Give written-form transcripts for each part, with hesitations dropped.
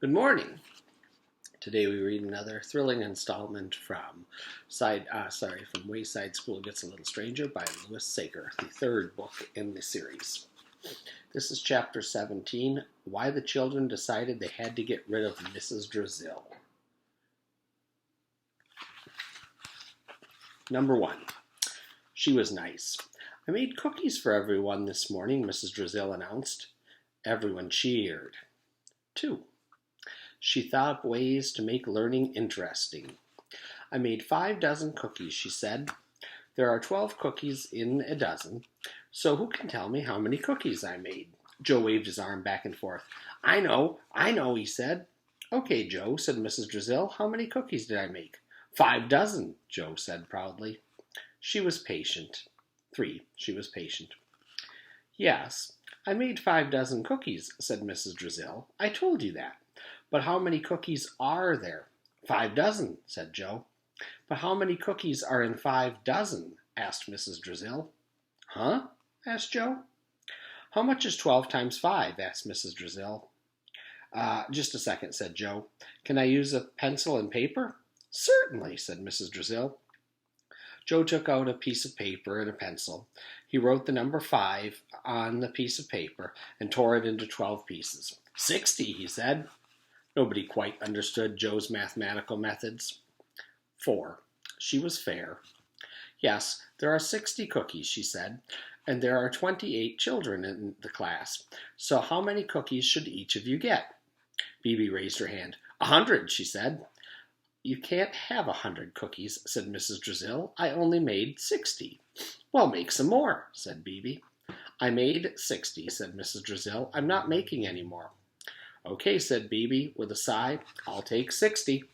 Good morning. Today we read another thrilling installment from Wayside School Gets a Little Stranger by Sachar, the third book in the series. This is chapter 17, Why the Children Decided They Had to Get Rid of Mrs. Drazil. Number 1. She was nice. I made cookies for everyone this morning, Mrs. Drazil announced. Everyone cheered. 2. She thought up ways to make learning interesting. I made 5 dozen cookies, she said. There are 12 cookies in a dozen, so who can tell me how many cookies I made? Joe waved his arm back and forth. I know, he said. Okay, Joe, said Mrs. Drazil. How many cookies did I make? 5 dozen, Joe said proudly. She was patient. 3. She was patient. Yes, I made 5 dozen cookies, said Mrs. Drazil. I told you that. But how many cookies are there? 5 dozen, said Joe. But how many cookies are in 5 dozen? Asked Mrs. Drazil. Huh? Asked Joe. How much is 12 times 5? Asked Mrs. Drazil. Just a second, said Joe. Can I use a pencil and paper? Certainly, said Mrs. Drazil. Joe took out a piece of paper and a pencil. He wrote the number 5 on the piece of paper and tore it into 12 pieces. 60, he said. Nobody quite understood Joe's mathematical methods. 4. She was fair. Yes, there are 60 cookies, she said, and there are 28 children in the class. So how many cookies should each of you get? Phoebe raised her hand. 100, she said. You can't have 100 cookies, said Mrs. Drazil. I only made 60. Well, make some more, said Phoebe. I made 60, said Mrs. Drazil. I'm not making any more. Okay, said Phoebe with a sigh. I'll take 60.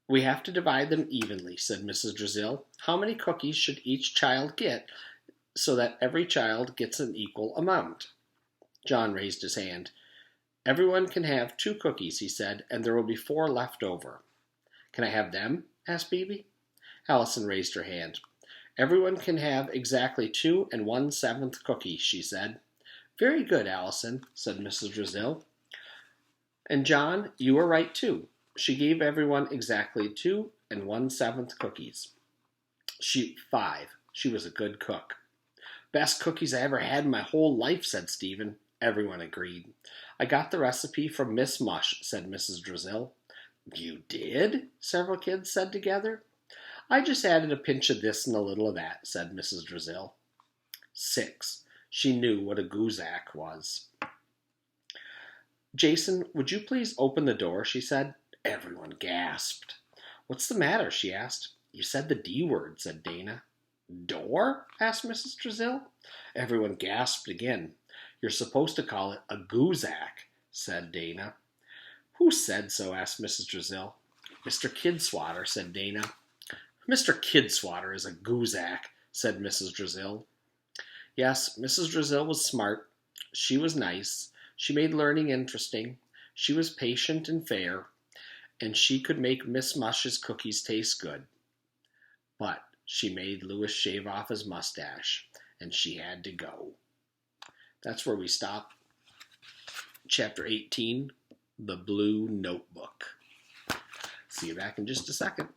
We have to divide them evenly, said Mrs. Drazil. How many cookies should each child get so that every child gets an equal amount? John raised his hand. Everyone can have 2 cookies, he said, and there will be 4 left over. Can I have them? Asked Phoebe. Allison raised her hand. Everyone can have exactly 2 1/7 cookies, she said. Very good, Allison, said Mrs. Drazil. And John, you were right too. She gave everyone exactly 2 1/7 cookies. 5. She was a good cook. Best cookies I ever had in my whole life, said Stephen. Everyone agreed. I got the recipe from Miss Mush, said Mrs. Drazil. You did? Several kids said together. I just added a pinch of this and a little of that, said Mrs. Drazil. 6. She knew what a guzak was. Jason, would you please open the door, she said. Everyone gasped. What's the matter, she asked. You said the D word, said Dana. Door? Asked Mrs. Drazil. Everyone gasped again. You're supposed to call it a guzak, said Dana. Who said so? Asked Mrs. Drazil. Mr. Kidswatter, said Dana. Mr. Kidswatter is a guzak, said Mrs. Drazil. Yes, Mrs. Drazil was smart. She was nice. She made learning interesting. She was patient and fair. And she could make Miss Mush's cookies taste good. But she made Louis shave off his mustache, and she had to go. That's where we stop. Chapter 18, The Blue Notebook. See you back in just a second.